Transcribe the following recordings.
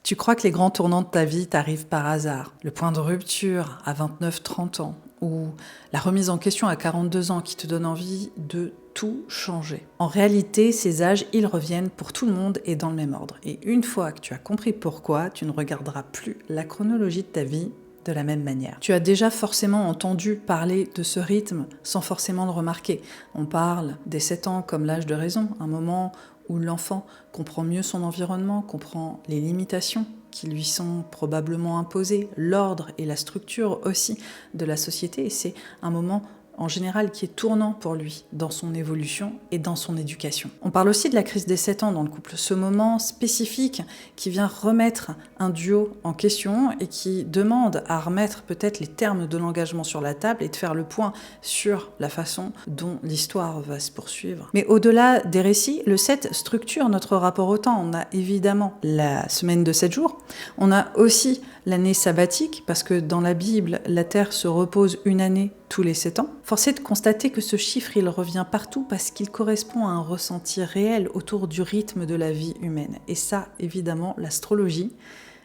Tu crois que les grands tournants de ta vie t'arrivent par hasard. Le point de rupture à 29-30 ans ou la remise en question à 42 ans qui te donne envie de tout changer. En réalité, ces âges, ils reviennent pour tout le monde et dans le même ordre. Et une fois que tu as compris pourquoi, tu ne regarderas plus la chronologie de ta vie de la même manière. Tu as déjà forcément entendu parler de ce rythme sans forcément le remarquer. On parle des 7 ans comme l'âge de raison, un moment où l'enfant comprend mieux son environnement, comprend les limitations qui lui sont probablement imposées, l'ordre et la structure aussi de la société. Et c'est un moment en général qui est tournant pour lui dans son évolution et dans son éducation. On parle aussi de la crise des 7 ans dans le couple, ce moment spécifique qui vient remettre un duo en question et qui demande à remettre peut-être les termes de l'engagement sur la table et de faire le point sur la façon dont l'histoire va se poursuivre. Mais au-delà des récits, le 7 structure notre rapport au temps. On a évidemment la semaine de 7 jours, on a aussi l'année sabbatique, parce que dans la Bible, la Terre se repose une année tous les 7 ans. Force est de constater que ce chiffre, il revient partout parce qu'il correspond à un ressenti réel autour du rythme de la vie humaine. Et ça, évidemment, l'astrologie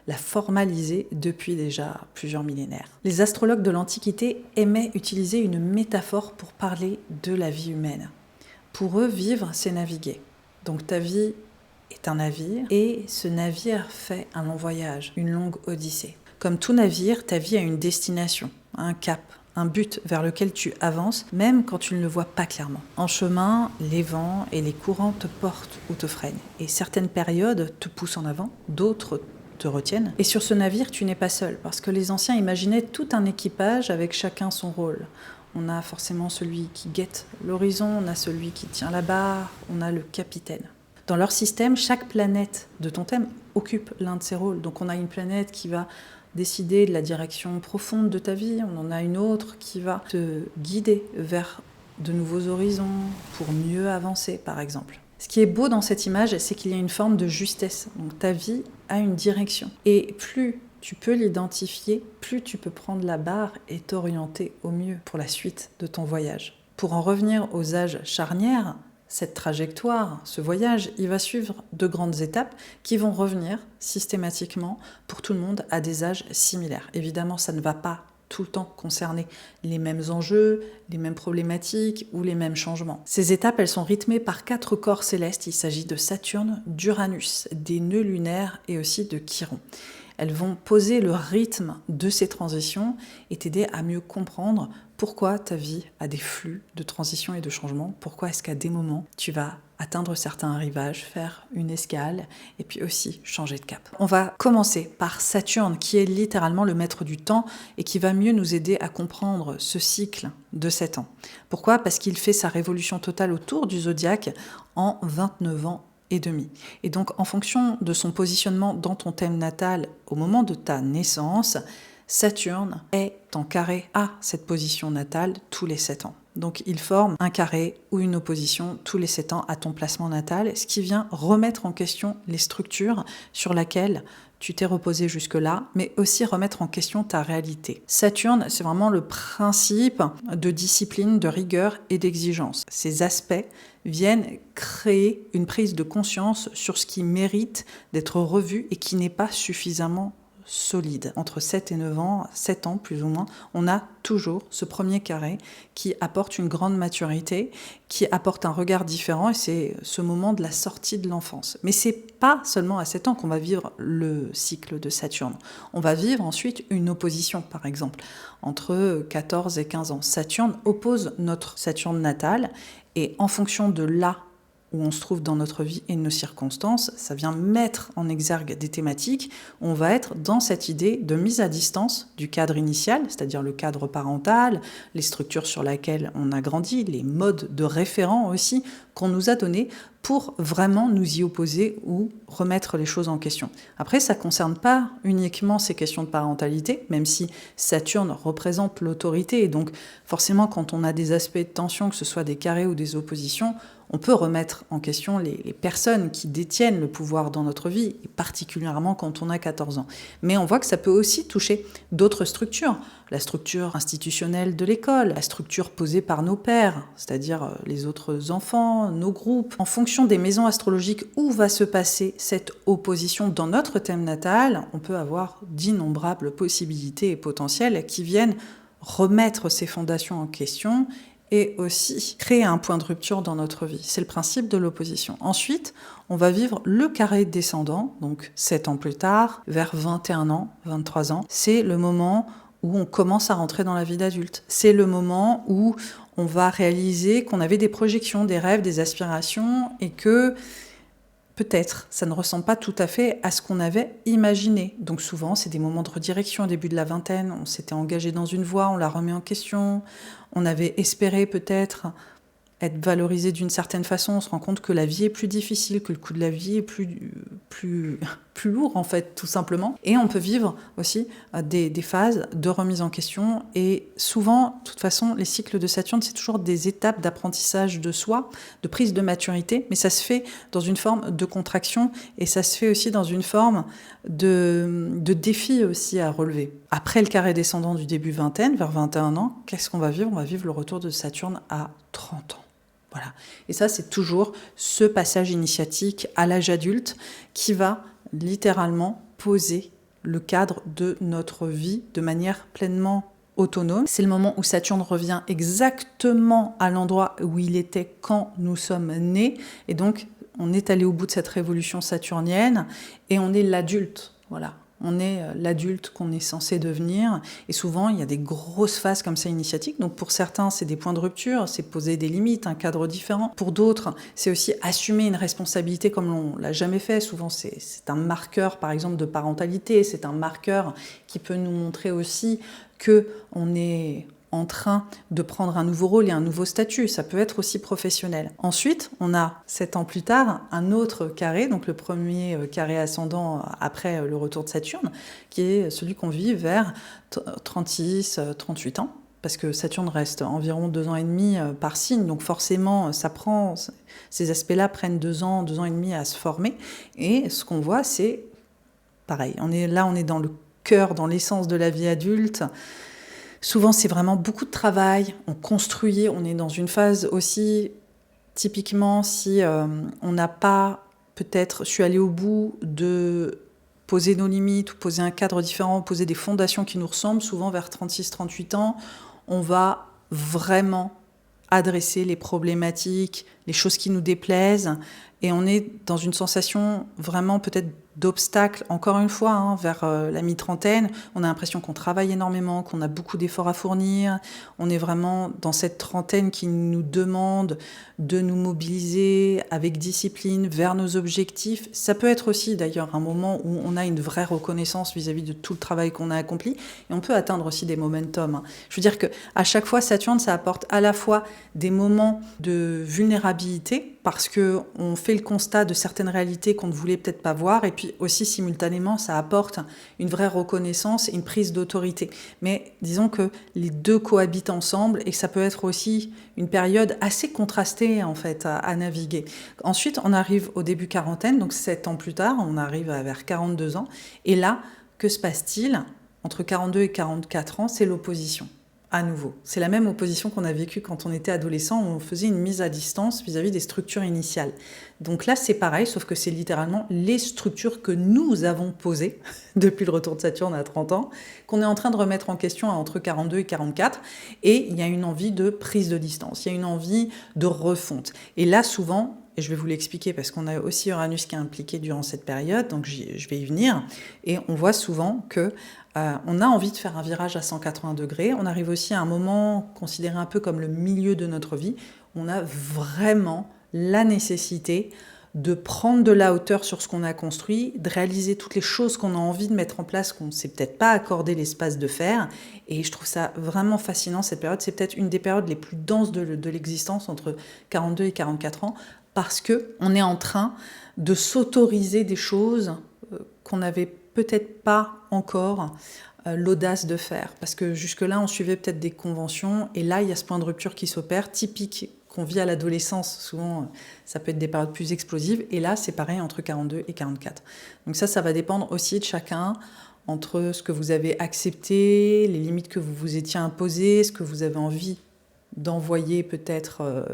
l'a formalisé depuis déjà plusieurs millénaires. Les astrologues de l'Antiquité aimaient utiliser une métaphore pour parler de la vie humaine. Pour eux, vivre, c'est naviguer. Donc ta vie est un navire et ce navire fait un long voyage, une longue odyssée. Comme tout navire, ta vie a une destination, un cap, un but vers lequel tu avances, même quand tu ne le vois pas clairement. En chemin, les vents et les courants te portent ou te freinent. Et certaines périodes te poussent en avant, d'autres te retiennent. Et sur ce navire, tu n'es pas seul, parce que les anciens imaginaient tout un équipage avec chacun son rôle. On a forcément celui qui guette l'horizon, on a celui qui tient la barre, on a le capitaine. Dans leur système, chaque planète de ton thème occupe l'un de ses rôles. Donc on a une planète qui va décider de la direction profonde de ta vie, on en a une autre qui va te guider vers de nouveaux horizons pour mieux avancer, par exemple. Ce qui est beau dans cette image, c'est qu'il y a une forme de justesse. Donc ta vie a une direction. Et plus tu peux l'identifier, plus tu peux prendre la barre et t'orienter au mieux pour la suite de ton voyage. Pour en revenir aux âges charnières, cette trajectoire, ce voyage, il va suivre de grandes étapes qui vont revenir systématiquement pour tout le monde à des âges similaires. Évidemment, ça ne va pas tout le temps concerner les mêmes enjeux, les mêmes problématiques ou les mêmes changements. Ces étapes, elles sont rythmées par 4 corps célestes. Il s'agit de Saturne, d'Uranus, des nœuds lunaires et aussi de Chiron. Elles vont poser le rythme de ces transitions et t'aider à mieux comprendre pourquoi ta vie a des flux de transition et de changement, pourquoi est-ce qu'à des moments, tu vas atteindre certains arrivages, faire une escale et puis aussi changer de cap. On va commencer par Saturne, qui est littéralement le maître du temps et qui va mieux nous aider à comprendre ce cycle de 7 ans. Pourquoi ? Parce qu'il fait sa révolution totale autour du zodiaque en 29 ans et demi. Et donc, en fonction de son positionnement dans ton thème natal au moment de ta naissance, Saturne est en carré à cette position natale tous les 7 ans. Donc, il forme un carré ou une opposition tous les 7 ans à ton placement natal, ce qui vient remettre en question les structures sur lesquelles tu t'es reposé jusque-là, mais aussi remettre en question ta réalité. Saturne, c'est vraiment le principe de discipline, de rigueur et d'exigence. Ces aspects viennent créer une prise de conscience sur ce qui mérite d'être revu et qui n'est pas suffisamment solide. Entre 7 et 9 ans, 7 ans plus ou moins, on a toujours ce premier carré qui apporte une grande maturité, qui apporte un regard différent et c'est ce moment de la sortie de l'enfance. Mais c'est pas seulement à 7 ans qu'on va vivre le cycle de Saturne. On va vivre ensuite une opposition, par exemple, entre 14 et 15 ans. Saturne oppose notre Saturne natale et en fonction de là où on se trouve dans notre vie et nos circonstances, ça vient mettre en exergue des thématiques. On va être dans cette idée de mise à distance du cadre initial, c'est-à-dire le cadre parental, les structures sur lesquelles on a grandi, les modes de référent aussi qu'on nous a donnés pour vraiment nous y opposer ou remettre les choses en question. Après, ça ne concerne pas uniquement ces questions de parentalité, même si Saturne représente l'autorité. Et donc, forcément, quand on a des aspects de tension, que ce soit des carrés ou des oppositions, on peut remettre en question les personnes qui détiennent le pouvoir dans notre vie, et particulièrement quand on a 14 ans. Mais on voit que ça peut aussi toucher d'autres structures. La structure institutionnelle de l'école, la structure posée par nos pères, c'est-à-dire les autres enfants, dans nos groupes, en fonction des maisons astrologiques où va se passer cette opposition dans notre thème natal, on peut avoir d'innombrables possibilités et potentiels qui viennent remettre ces fondations en question et aussi créer un point de rupture dans notre vie. C'est le principe de l'opposition. Ensuite, on va vivre le carré descendant, donc 7 ans plus tard, vers 21 ans, 23 ans. C'est le moment où on commence à rentrer dans la vie d'adulte. C'est le moment où on va réaliser qu'on avait des projections, des rêves, des aspirations et que peut-être ça ne ressemble pas tout à fait à ce qu'on avait imaginé. Donc souvent, c'est des moments de redirection au début de la vingtaine. On s'était engagé dans une voie, on la remet en question. On avait espéré peut-être être valorisé d'une certaine façon, on se rend compte que la vie est plus difficile, que le coût de la vie est plus lourd en fait, tout simplement. Et on peut vivre aussi des phases de remise en question. Et souvent, de toute façon, les cycles de Saturne, c'est toujours des étapes d'apprentissage de soi, de prise de maturité, mais ça se fait dans une forme de contraction et ça se fait aussi dans une forme de défi aussi à relever. Après le carré descendant du début vingtaine, vers 21 ans, qu'est-ce qu'on va vivre ? On va vivre le retour de Saturne à 30 ans. Voilà. Et ça, c'est toujours ce passage initiatique à l'âge adulte qui va littéralement poser le cadre de notre vie de manière pleinement autonome. C'est le moment où Saturne revient exactement à l'endroit où il était quand nous sommes nés. Et donc, on est allé au bout de cette révolution saturnienne et on est l'adulte. Voilà. On est l'adulte qu'on est censé devenir. Et souvent, il y a des grosses phases comme ça initiatiques. Donc pour certains, c'est des points de rupture, c'est poser des limites, un cadre différent. Pour d'autres, c'est aussi assumer une responsabilité comme on l'a jamais fait. Souvent, c'est un marqueur, par exemple, de parentalité. C'est un marqueur qui peut nous montrer aussi qu'on est en train de prendre un nouveau rôle et un nouveau statut. Ça peut être aussi professionnel. Ensuite, on a 7 ans plus tard un autre carré, donc le premier carré ascendant après le retour de Saturne, qui est celui qu'on vit vers 36, 38 ans, parce que Saturne reste environ 2 ans et demi par signe, donc forcément, ces aspects-là prennent 2 ans et demi à se former. Et ce qu'on voit, c'est pareil. On est dans le cœur, dans l'essence de la vie adulte. Souvent, c'est vraiment beaucoup de travail, on construit, on est dans une phase aussi, typiquement, si on n'a pas, peut-être, je suis allée au bout de poser nos limites, ou poser un cadre différent, poser des fondations qui nous ressemblent, souvent vers 36-38 ans, on va vraiment adresser les problématiques, les choses qui nous déplaisent, et on est dans une sensation vraiment peut-être d'obstacle, encore une fois, vers la mi-trentaine. On a l'impression qu'on travaille énormément, qu'on a beaucoup d'efforts à fournir. On est vraiment dans cette trentaine qui nous demande de nous mobiliser avec discipline vers nos objectifs. Ça peut être aussi d'ailleurs un moment où on a une vraie reconnaissance vis-à-vis de tout le travail qu'on a accompli. Et on peut atteindre aussi des momentum. Je veux dire qu'à chaque fois, Saturne, ça apporte à la fois des moments de vulnérabilité, parce qu'on fait le constat de certaines réalités qu'on ne voulait peut-être pas voir, et puis aussi simultanément, ça apporte une vraie reconnaissance et une prise d'autorité. Mais disons que les deux cohabitent ensemble et que ça peut être aussi une période assez contrastée en fait à naviguer. Ensuite, on arrive au début quarantaine, donc 7 ans plus tard, on arrive vers 42 ans, et là, que se passe-t-il ? Entre 42 et 44 ans, c'est l'opposition. À nouveau. C'est la même opposition qu'on a vécue quand on était adolescent, où on faisait une mise à distance vis-à-vis des structures initiales. Donc là, c'est pareil, sauf que c'est littéralement les structures que nous avons posées depuis le retour de Saturne à 30 ans, qu'on est en train de remettre en question entre 42 et 44, et il y a une envie de prise de distance, il y a une envie de refonte. Et là, souvent, et je vais vous l'expliquer parce qu'on a aussi Uranus qui est impliqué durant cette période, donc je vais y venir, et on voit souvent que on a envie de faire un virage à 180 degrés. On arrive aussi à un moment considéré un peu comme le milieu de notre vie. On a vraiment la nécessité de prendre de la hauteur sur ce qu'on a construit, de réaliser toutes les choses qu'on a envie de mettre en place, qu'on ne s'est peut-être pas accordé l'espace de faire. Et je trouve ça vraiment fascinant, cette période. C'est peut-être une des périodes les plus denses de l'existence, entre 42 et 44 ans, parce qu'on est en train de s'autoriser des choses qu'on n'avait peut-être pas encore l'audace de faire. Parce que jusque-là, on suivait peut-être des conventions, et là, il y a ce point de rupture qui s'opère, typique qu'on vit à l'adolescence. Souvent, ça peut être des périodes plus explosives, et là, c'est pareil entre 42 et 44. Donc ça va dépendre aussi de chacun, entre ce que vous avez accepté, les limites que vous vous étiez imposées, ce que vous avez envie d'envoyer peut-être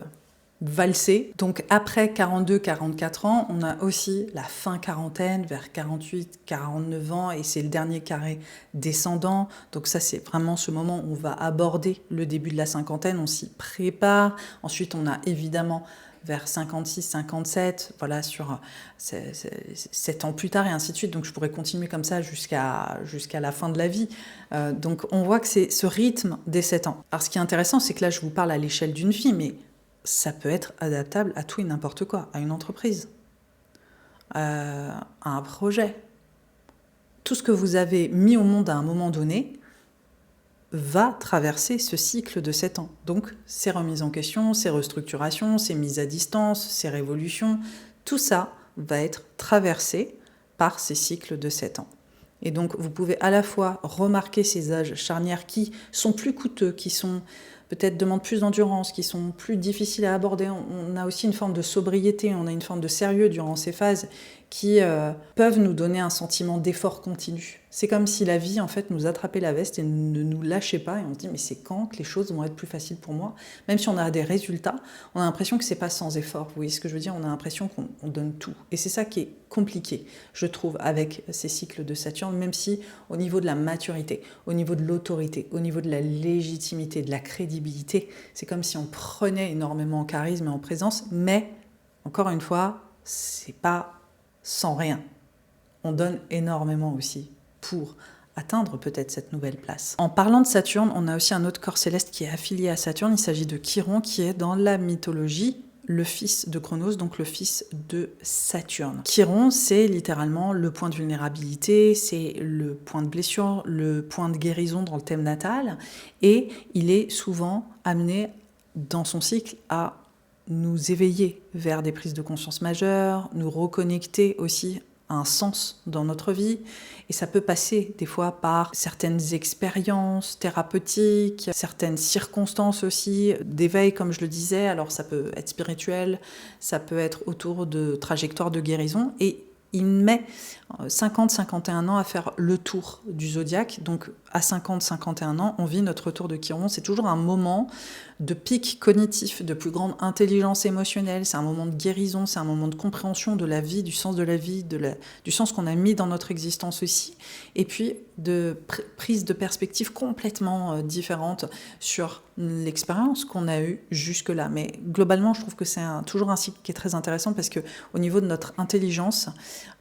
valser. Donc après 42-44 ans, on a aussi la fin quarantaine, vers 48-49 ans, et c'est le dernier carré descendant. Donc ça, c'est vraiment ce moment où on va aborder le début de la cinquantaine, on s'y prépare. Ensuite, on a évidemment vers 56-57, voilà, sur 7 ans plus tard, et ainsi de suite. Donc je pourrais continuer comme ça jusqu'à la fin de la vie. Donc on voit que c'est ce rythme des 7 ans. Alors ce qui est intéressant, c'est que là, je vous parle à l'échelle d'une vie, mais ça peut être adaptable à tout et n'importe quoi, à une entreprise, à un projet. Tout ce que vous avez mis au monde à un moment donné va traverser ce cycle de 7 ans. Donc, ces remises en question, ces restructurations, ces mises à distance, ces révolutions, tout ça va être traversé par ces cycles de 7 ans. Et donc, vous pouvez à la fois remarquer ces âges charnières qui sont plus coûteux, qui sont peut-être demandent plus d'endurance, qui sont plus difficiles à aborder. On a aussi une forme de sobriété, on a une forme de sérieux durant ces phases qui peuvent nous donner un sentiment d'effort continu. C'est comme si la vie, en fait, nous attrapait la veste et ne nous lâchait pas. Et on se dit, mais c'est quand que les choses vont être plus faciles pour moi? Même si on a des résultats, on a l'impression que c'est pas sans effort. Vous voyez ce que je veux dire? On a l'impression qu'on donne tout. Et c'est ça qui est compliqué, je trouve, avec ces cycles de Saturne, même si au niveau de la maturité, au niveau de l'autorité, au niveau de la légitimité, de la crédibilité, c'est comme si on prenait énormément en charisme et en présence, mais, encore une fois, c'est pas sans rien. On donne énormément aussi pour atteindre peut-être cette nouvelle place. En parlant de Saturne, on a aussi un autre corps céleste qui est affilié à Saturne. Il s'agit de Chiron, qui est dans la mythologie le fils de Chronos, donc le fils de Saturne. Chiron, c'est littéralement le point de vulnérabilité, c'est le point de blessure, le point de guérison dans le thème natal, et il est souvent amené dans son cycle à nous éveiller vers des prises de conscience majeures, nous reconnecter aussi à un sens dans notre vie. Et ça peut passer des fois par certaines expériences thérapeutiques, certaines circonstances aussi d'éveil, comme je le disais. Alors ça peut être spirituel, ça peut être autour de trajectoires de guérison. Et il met 50-51 ans à faire le tour du zodiaque. Donc à 50-51 ans, on vit notre tour de Chiron. C'est toujours un moment de pic cognitif, de plus grande intelligence émotionnelle. C'est un moment de guérison, c'est un moment de compréhension de la vie, du sens de la vie, du sens qu'on a mis dans notre existence aussi. Et puis de prise de perspective complètement différente sur l'expérience qu'on a eue jusque-là. Mais globalement, je trouve que c'est toujours un cycle qui est très intéressant parce qu'au niveau de notre intelligence,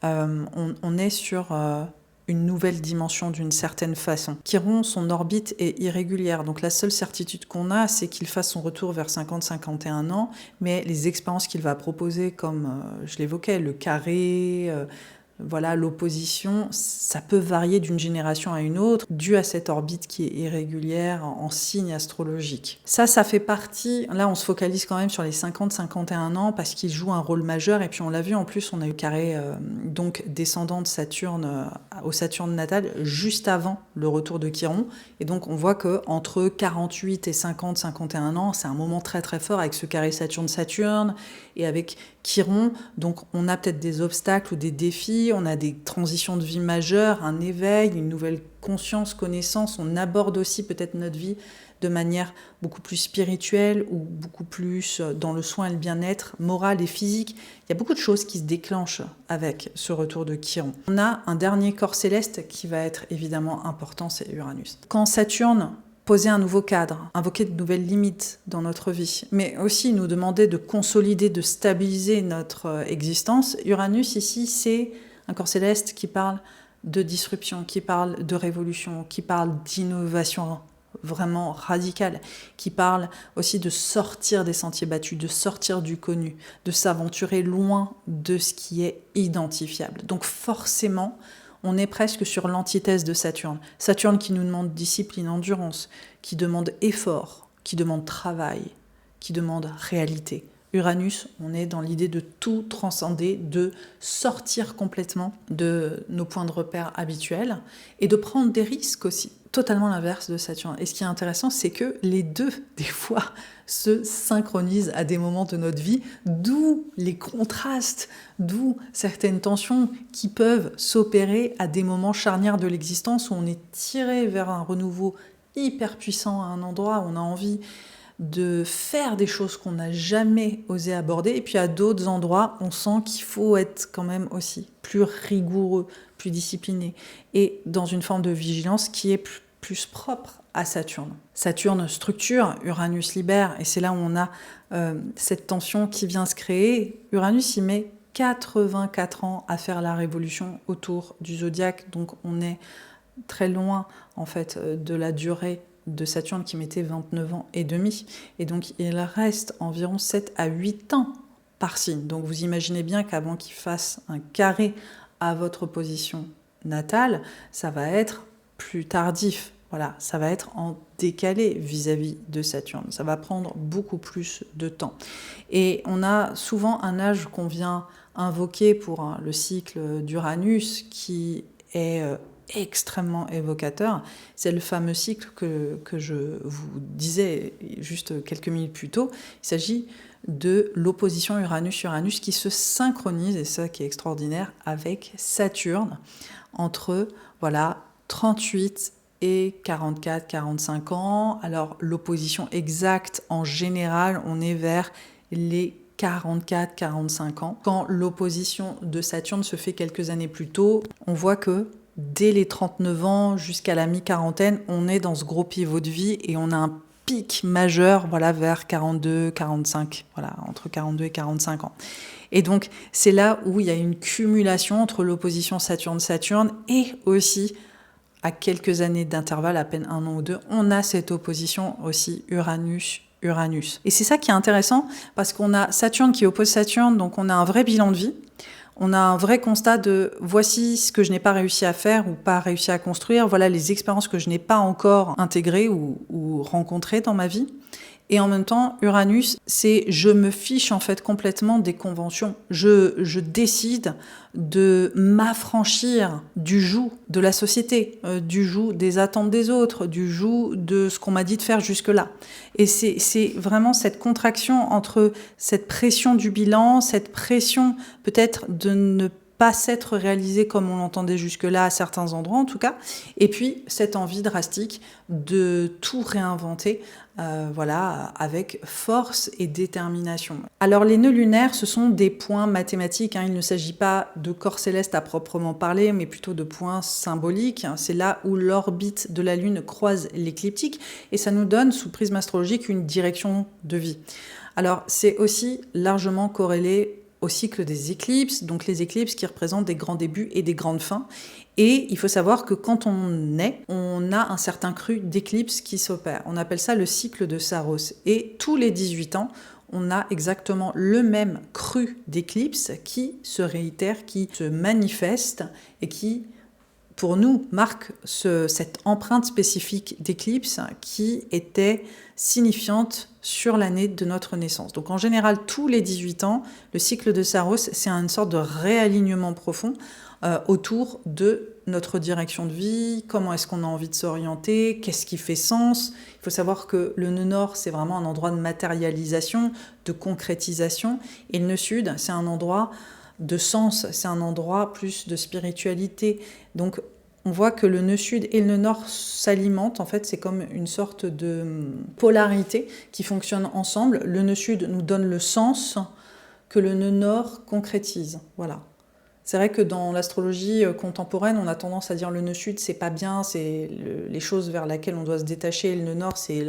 on est sur une nouvelle dimension d'une certaine façon. Chiron, son orbite est irrégulière, donc la seule certitude qu'on a, c'est qu'il fasse son retour vers 50-51 ans, mais les expériences qu'il va proposer, comme je l'évoquais, le carré, voilà, l'opposition, ça peut varier d'une génération à une autre, dû à cette orbite qui est irrégulière en signe astrologique. Ça fait partie, là on se focalise quand même sur les 50-51 ans parce qu'ils jouent un rôle majeur, et puis on l'a vu en plus, on a eu carré donc descendant de Saturne au Saturne natal juste avant le retour de Chiron, et donc on voit que entre 48 et 50-51 ans, c'est un moment très très fort avec ce carré Saturne-Saturne, et avec Chiron, donc on a peut-être des obstacles ou des défis, on a des transitions de vie majeures, un éveil, une nouvelle conscience, connaissance, on aborde aussi peut-être notre vie de manière beaucoup plus spirituelle ou beaucoup plus dans le soin et le bien-être moral et physique. Il y a beaucoup de choses qui se déclenchent avec ce retour de Chiron. On a un dernier corps céleste qui va être évidemment important, c'est Uranus. Quand Saturne poser un nouveau cadre, invoquer de nouvelles limites dans notre vie, mais aussi nous demander de consolider, de stabiliser notre existence. Uranus, ici, c'est un corps céleste qui parle de disruption, qui parle de révolution, qui parle d'innovation vraiment radicale, qui parle aussi de sortir des sentiers battus, de sortir du connu, de s'aventurer loin de ce qui est identifiable. Donc forcément, on est presque sur l'antithèse de Saturne. Saturne qui nous demande discipline, endurance, qui demande effort, qui demande travail, qui demande réalité. Uranus, on est dans l'idée de tout transcender, de sortir complètement de nos points de repère habituels et de prendre des risques aussi. Totalement l'inverse de Saturne. Et ce qui est intéressant, c'est que les deux, des fois, se synchronisent à des moments de notre vie, d'où les contrastes, d'où certaines tensions qui peuvent s'opérer à des moments charnières de l'existence où on est tiré vers un renouveau hyper puissant à un endroit où on a envie de faire des choses qu'on n'a jamais osé aborder. Et puis à d'autres endroits, on sent qu'il faut être quand même aussi plus rigoureux, plus discipliné, et dans une forme de vigilance qui est plus propre à Saturne. Saturne structure, Uranus libère, et c'est là où on a cette tension qui vient se créer. Uranus, il met 84 ans à faire la révolution autour du zodiaque, donc on est très loin en fait de la durée de Saturne qui mettait 29 ans et demi, et donc il reste environ 7 à 8 ans par signe. Donc vous imaginez bien qu'avant qu'il fasse un carré à votre position natale, ça va être plus tardif. Voilà, ça va être en décalé vis-à-vis de Saturne. Ça va prendre beaucoup plus de temps. Et on a souvent un âge qu'on vient invoquer pour le cycle d'Uranus qui est extrêmement évocateur. C'est le fameux cycle que je vous disais juste quelques minutes plus tôt. Il s'agit de l'opposition Uranus-Uranus qui se synchronise, et c'est ça qui est extraordinaire, avec Saturne entre 38 et 44-45 ans. Alors l'opposition exacte, en général, on est vers les 44-45 ans. Quand l'opposition de Saturne se fait quelques années plus tôt, on voit que dès les 39 ans jusqu'à la mi-quarantaine, on est dans ce gros pivot de vie et on a un pic majeur vers 42-45, entre 42 et 45 ans. Et donc, c'est là où il y a une cumulation entre l'opposition Saturne-Saturne et aussi, à quelques années d'intervalle, à peine 1 an ou 2, on a cette opposition aussi Uranus. Et c'est ça qui est intéressant, parce qu'on a Saturne qui oppose Saturne, donc on a un vrai bilan de vie. On a un vrai constat de voici ce que je n'ai pas réussi à faire ou pas réussi à construire, voilà les expériences que je n'ai pas encore intégrées ou rencontrées dans ma vie. Et en même temps, Uranus, c'est je me fiche en fait complètement des conventions. Je décide de m'affranchir du joug de la société, du joug des attentes des autres, du joug de ce qu'on m'a dit de faire jusque-là. Et c'est vraiment cette contraction entre cette pression du bilan, cette pression peut-être de ne pas s'être réalisé comme on l'entendait jusque-là à certains endroits en tout cas, et puis cette envie drastique de tout réinventer avec force et détermination. Alors les nœuds lunaires, ce sont des points mathématiques, il ne s'agit pas de corps céleste à proprement parler, mais plutôt de points symboliques. C'est là où l'orbite de la Lune croise l'écliptique, et ça nous donne, sous prisme astrologique, une direction de vie. Alors c'est aussi largement corrélé au cycle des éclipses, donc les éclipses qui représentent des grands débuts et des grandes fins. Et il faut savoir que quand on naît, on a un certain cru d'éclipses qui s'opère. On appelle ça le cycle de Saros. Et tous les 18 ans, on a exactement le même cru d'éclipses qui se réitère, qui se manifeste et qui, pour nous, marque cette empreinte spécifique d'éclipse qui était signifiante sur l'année de notre naissance. Donc en général, tous les 18 ans, le cycle de Saros, c'est une sorte de réalignement profond autour de notre direction de vie, comment est-ce qu'on a envie de s'orienter, qu'est-ce qui fait sens. Il faut savoir que le nœud nord, c'est vraiment un endroit de matérialisation, de concrétisation, et le nœud sud, c'est un endroit de sens, c'est un endroit plus de spiritualité. Donc on voit que le nœud sud et le nœud nord s'alimentent, en fait c'est comme une sorte de polarité qui fonctionne ensemble. Le nœud sud nous donne le sens que le nœud nord concrétise, voilà. C'est vrai que dans l'astrologie contemporaine, on a tendance à dire le nœud sud, c'est pas bien, c'est les choses vers lesquelles on doit se détacher, et le nœud nord, c'est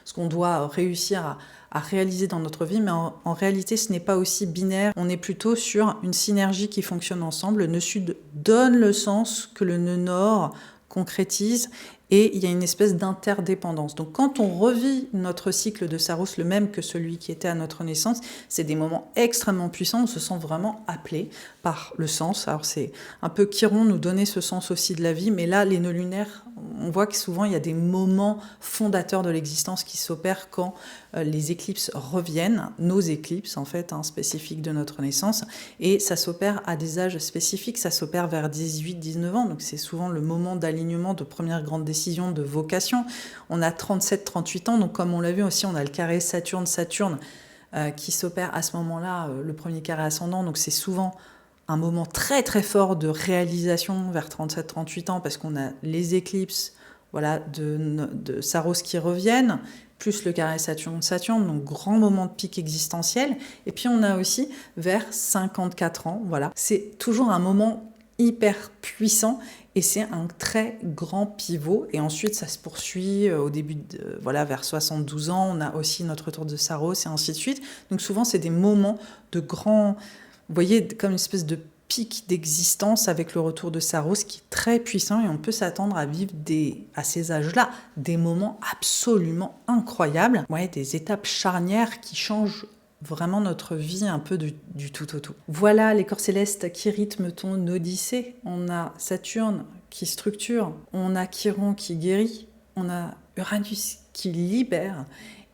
ce qu'on doit réussir à réaliser dans notre vie, mais en réalité, ce n'est pas aussi binaire. On est plutôt sur une synergie qui fonctionne ensemble. Le nœud sud donne le sens que le nœud nord concrétise, et il y a une espèce d'interdépendance. Donc quand on revit notre cycle de Saros, le même que celui qui était à notre naissance, c'est des moments extrêmement puissants, on se sent vraiment appelé par le sens. Alors c'est un peu Chiron nous donnait ce sens aussi de la vie, mais là, les nœuds lunaires, on voit que souvent il y a des moments fondateurs de l'existence qui s'opèrent quand les éclipses reviennent, nos éclipses en fait, spécifiques de notre naissance, et ça s'opère à des âges spécifiques, ça s'opère vers 18-19 ans, donc c'est souvent le moment d'alignement de première grande décision de vocation. On a 37-38 ans, donc comme on l'a vu aussi, on a le carré Saturne-Saturne qui s'opère à ce moment-là, le premier carré ascendant, donc c'est souvent un moment très très fort de réalisation vers 37-38 ans, parce qu'on a les éclipses voilà, de Saros qui reviennent, plus le carré Saturne, donc grand moment de pic existentiel. Et puis on a aussi vers 54 ans, voilà. C'est toujours un moment hyper puissant et c'est un très grand pivot. Et ensuite, ça se poursuit au début, voilà, vers 72 ans, on a aussi notre retour de Saros et ainsi de suite. Donc souvent, c'est des moments de grand, vous voyez, comme une espèce de pic d'existence avec le retour de Saros qui est très puissant et on peut s'attendre à vivre à ces âges-là des moments absolument incroyables, ouais, des étapes charnières qui changent vraiment notre vie un peu du tout au tout. Voilà les corps célestes qui rythment ton odyssée. On a Saturne qui structure, on a Chiron qui guérit, on a Uranus qui libère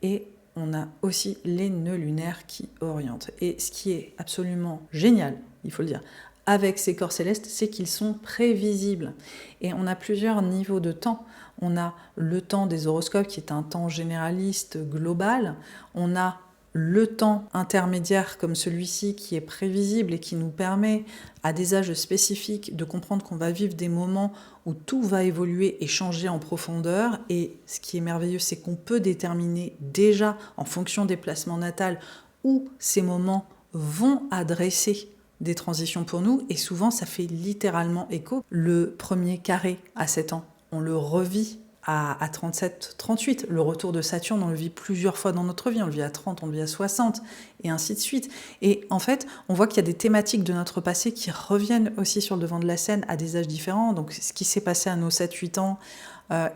et on a aussi les nœuds lunaires qui orientent. Et ce qui est absolument génial, il faut le dire, avec ces corps célestes, c'est qu'ils sont prévisibles. Et on a plusieurs niveaux de temps. On a le temps des horoscopes, qui est un temps généraliste, global. On a le temps intermédiaire comme celui-ci, qui est prévisible et qui nous permet, à des âges spécifiques, de comprendre qu'on va vivre des moments où tout va évoluer et changer en profondeur. Et ce qui est merveilleux, c'est qu'on peut déterminer déjà, en fonction des placements natals, où ces moments vont adresser des transitions pour nous, et souvent ça fait littéralement écho. Le premier carré à 7 ans, on le revit à 37, 38. Le retour de Saturne, on le vit plusieurs fois dans notre vie, on le vit à 30, on le vit à 60, et ainsi de suite. Et en fait, on voit qu'il y a des thématiques de notre passé qui reviennent aussi sur le devant de la scène à des âges différents. Donc ce qui s'est passé à nos 7-8 ans,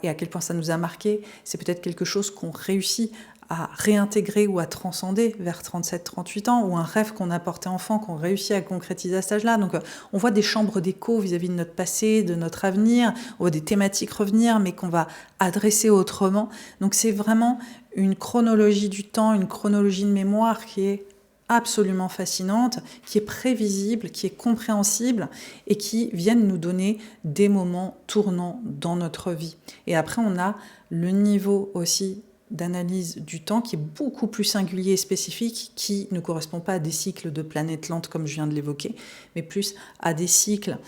et à quel point ça nous a marqué, c'est peut-être quelque chose qu'on réussit à réintégrer ou à transcender vers 37-38 ans, ou un rêve qu'on a porté enfant, qu'on réussit à concrétiser à cet âge-là. Donc on voit des chambres d'écho vis-à-vis de notre passé, de notre avenir, on voit des thématiques revenir, mais qu'on va adresser autrement. Donc c'est vraiment une chronologie du temps, une chronologie de mémoire qui est absolument fascinante, qui est prévisible, qui est compréhensible et qui viennent nous donner des moments tournants dans notre vie. Et après, on a le niveau aussi d'analyse du temps qui est beaucoup plus singulier et spécifique, qui ne correspond pas à des cycles de planètes lentes comme je viens de l'évoquer, mais plus à des cycles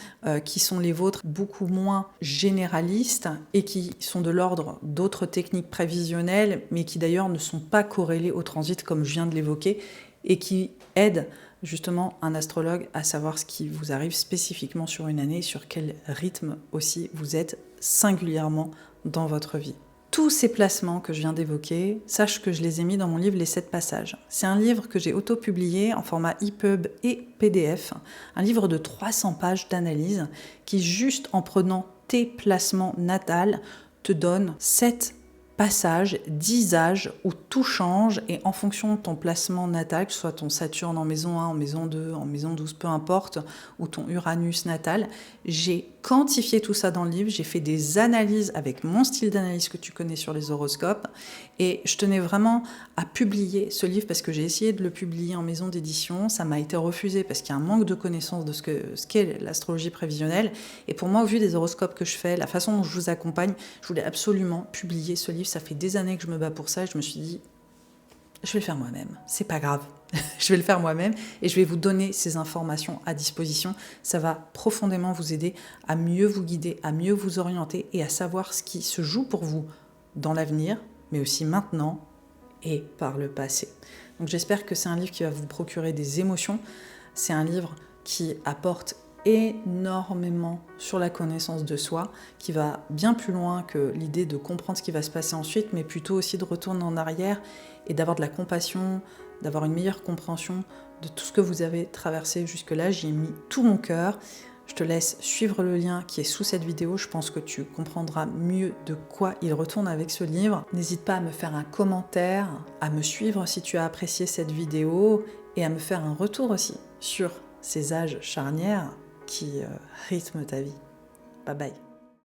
qui sont les vôtres, beaucoup moins généralistes et qui sont de l'ordre d'autres techniques prévisionnelles, mais qui d'ailleurs ne sont pas corrélées au transit comme je viens de l'évoquer, et qui aident justement un astrologue à savoir ce qui vous arrive spécifiquement sur une année et sur quel rythme aussi vous êtes singulièrement dans votre vie. Tous ces placements que je viens d'évoquer, sache que je les ai mis dans mon livre Les 7 passages. C'est un livre que j'ai auto-publié en format EPUB et PDF, un livre de 300 pages d'analyse qui, juste en prenant tes placements natals, te donne 7 passages, 10 âges où tout change et en fonction de ton placement natal, que ce soit ton Saturne en maison 1, en maison 2, en maison 12, peu importe, ou ton Uranus natal, j'ai quantifié tout ça dans le livre, j'ai fait des analyses avec mon style d'analyse que tu connais sur les horoscopes et je tenais vraiment à publier ce livre parce que j'ai essayé de le publier en maison d'édition, ça m'a été refusé parce qu'il y a un manque de connaissance de ce qu'est l'astrologie prévisionnelle et pour moi, au vu des horoscopes que je fais, la façon dont je vous accompagne, je voulais absolument publier ce livre. Ça fait des années que je me bats pour ça et je me suis dit, je vais le faire moi-même, c'est pas grave. Je vais le faire moi-même et je vais vous donner ces informations à disposition. Ça va profondément vous aider à mieux vous guider, à mieux vous orienter et à savoir ce qui se joue pour vous dans l'avenir, mais aussi maintenant et par le passé. Donc j'espère que c'est un livre qui va vous procurer des émotions. C'est un livre qui apporte énormément sur la connaissance de soi, qui va bien plus loin que l'idée de comprendre ce qui va se passer ensuite, mais plutôt aussi de retourner en arrière et d'avoir de la compassion, d'avoir une meilleure compréhension de tout ce que vous avez traversé jusque-là. J'y ai mis tout mon cœur. Je te laisse suivre le lien qui est sous cette vidéo. Je pense que tu comprendras mieux de quoi il retourne avec ce livre. N'hésite pas à me faire un commentaire, à me suivre si tu as apprécié cette vidéo et à me faire un retour aussi sur ces âges charnières qui rythment ta vie. Bye bye.